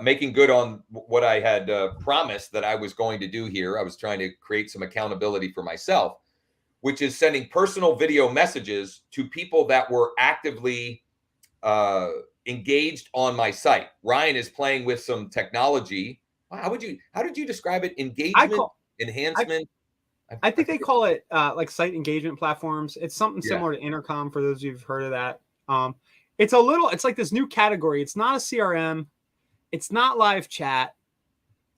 making good on what I had promised that I was going to do here. I was trying to create some accountability for myself, which is sending personal video messages to people that were actively engaged on my site. Ryan is playing with some technology. How did you describe it? Engagement, enhancement? I think they call it like site engagement platforms. It's something similar to Intercom for those of you who've heard of that. It's like this new category. It's not a CRM. It's not live chat.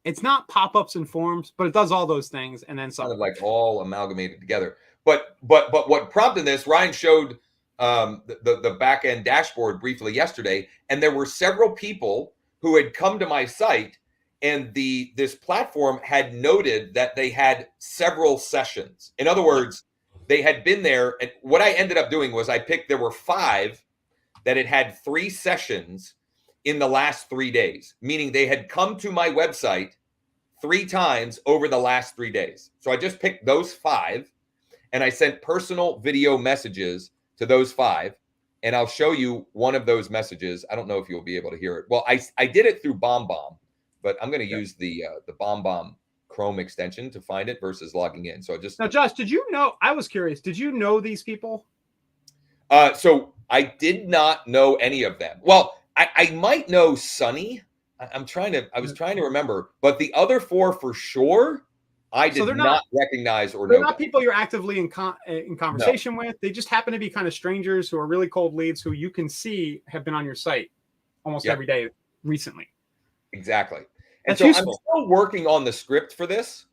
It's not pop-ups and forms, but it does all those things and then some. Kind of like all amalgamated together. But what prompted this, Ryan showed the back end dashboard briefly yesterday, and there were several people who had come to my site, and this platform had noted that they had several sessions. In other words, they had been there, and what I ended up doing was there were 5 that had 3 sessions in the last 3 days, meaning they had come to my website 3 times over the last 3 days. So I just picked those 5 and I sent personal video messages to those 5. And I'll show you one of those messages. I don't know if you'll be able to hear it. Well, I did it through BombBomb, but I'm going to use the BombBomb Chrome extension to find it versus logging in. So now, Josh, did you know? I was curious. Did you know these people? So I did not know any of them. Well, I might know Sonny. I was trying to remember, but the other 4 for sure, I did not recognize or know. They're not people you're actively in conversation with. They just happen to be kind of strangers who are really cold leads who you can see have been on your site almost every day recently. Exactly. And so useful. I'm still working on the script for this.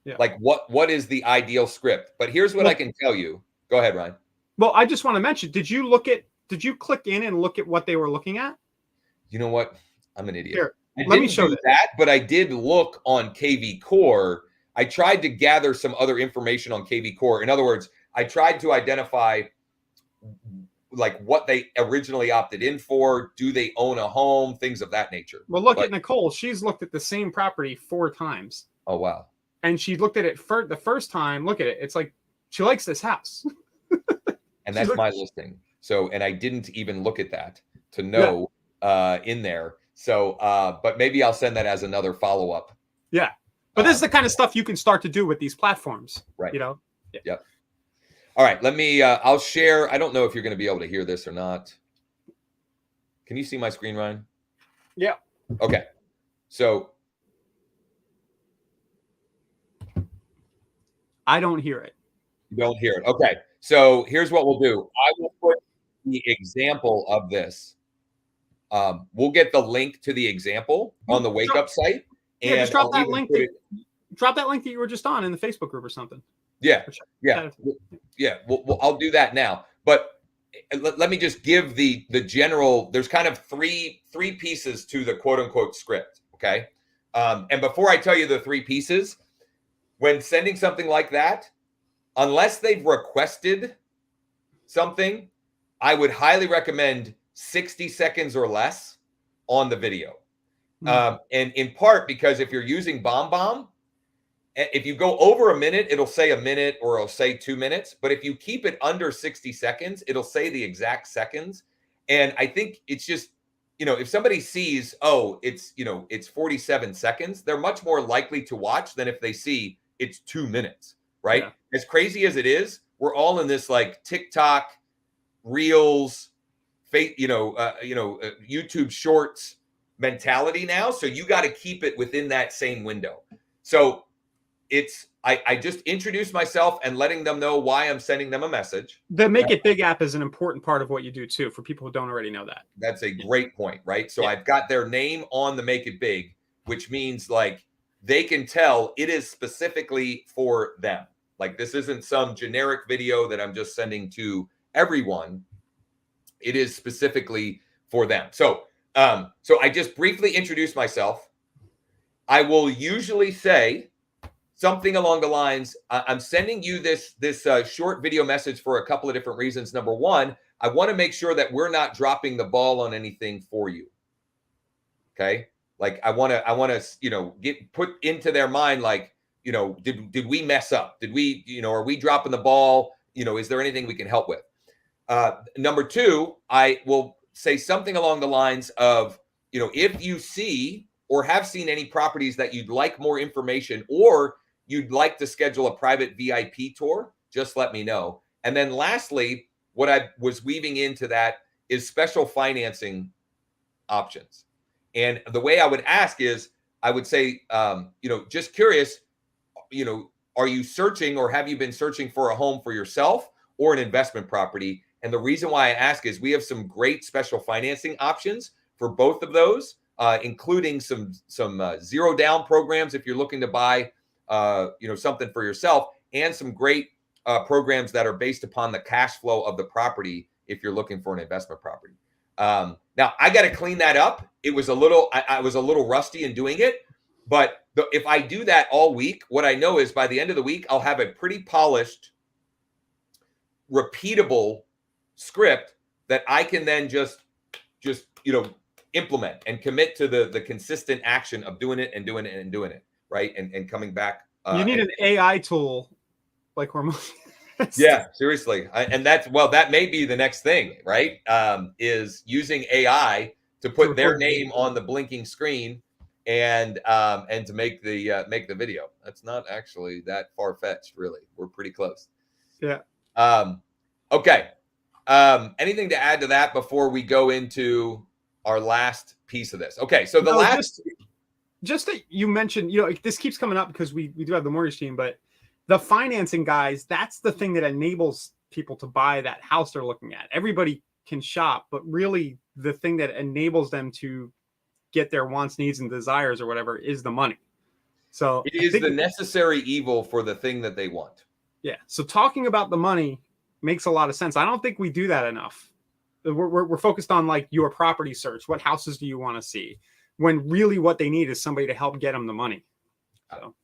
Yeah. Like what is the ideal script? But here's what I can tell you. Go ahead, Ryan. Well, I just want to mention, did you click in and look at what they were looking at? You know what? I'm an idiot. Here, let me show that, but I did look on KV Core. I tried to gather some other information on KV Core. In other words, I tried to identify like what they originally opted in for. Do they own a home? Things of that nature. Well, look at Nicole. She's looked at the same property 4 times. Oh, wow. And she looked at it the first time. Look at it. It's like she likes this house. And that's my listing. So, and I didn't even look at that to know in there. So, but maybe I'll send that as another follow-up. Yeah. But this is the kind of stuff you can start to do with these platforms. Right. You know? Yeah. Yep. All right. Let me, I'll share. I don't know if you're going to be able to hear this or not. Can you see my screen, Ryan? Yeah. Okay. So. I don't hear it. You don't hear it. Okay. So here's what we'll do. I will put the example of this. We'll get the link to the example on the Wake Up site. Yeah, just drop that link. Drop that link that you were just on in the Facebook group or something. Yeah. I'll do that now. But let me just give the general. There's kind of three pieces to the quote unquote script. Okay. And before I tell you the 3 pieces, when sending something like that, unless they've requested something, I would highly recommend 60 seconds or less on the video. And in part because if you're using BombBomb, if you go over a minute, it'll say a minute or it'll say 2 minutes. But if you keep it under 60 seconds, it'll say the exact seconds. And I think it's just, if somebody sees, it's 47 seconds, they're much more likely to watch than if they see it's 2 minutes, right? Yeah. As crazy as it is, we're all in this like TikTok, Reels, YouTube Shorts mentality now. So you got to keep it within that same window. So I just introduce myself and letting them know why I'm sending them a message. The Make It Big app is an important part of what you do too, for people who don't already know that. That's a great point, right? So I've got their name on the Make It Big, which means like they can tell it is specifically for them. Like this isn't some generic video that I'm just sending to everyone. It is specifically for them. So I just briefly introduce myself. I will usually say something along the lines, I'm sending you this short video message for a couple of different reasons. Number one, I want to make sure that we're not dropping the ball on anything for you. Okay. Like I want to, get put into their mind, like, did we mess up? Did we, are we dropping the ball? Is there anything we can help with? Number two, I will say something along the lines of, if you see or have seen any properties that you'd like more information, or you'd like to schedule a private VIP tour, just let me know. And then lastly, what I was weaving into that is special financing options. And the way I would ask is, I would say, just curious, are you searching, or have you been searching for a home for yourself or an investment property? And the reason why I ask is we have some great special financing options for both of those, including some zero down programs if you're looking to buy, something for yourself, and some great programs that are based upon the cash flow of the property if you're looking for an investment property. Now I got to clean that up. It was I was a little rusty in doing it, but if I do that all week, what I know is by the end of the week, I'll have a pretty polished, repeatable script that I can then just implement and commit to the consistent action of doing it and doing it and doing it, right? And coming back. You need an AI tool like we're Yeah, seriously. That may be the next thing, right? Is using AI to put their name on the blinking screen and to make the video. That's not actually that far-fetched, really. We're pretty close. Yeah. Okay. Anything to add to that before we go into our last piece of this? Okay, so just that you mentioned, this keeps coming up because we do have the mortgage team, but the financing guys, that's the thing that enables people to buy that house they're looking at. Everybody can shop, but really the thing that enables them to get their wants, needs, and desires or whatever is the money. So it is the necessary evil for the thing that they want. Yeah. So talking about the money makes a lot of sense. I don't think we do that enough. We're focused on like your property search. What houses do you want to see? When really what they need is somebody to help get them the money. So.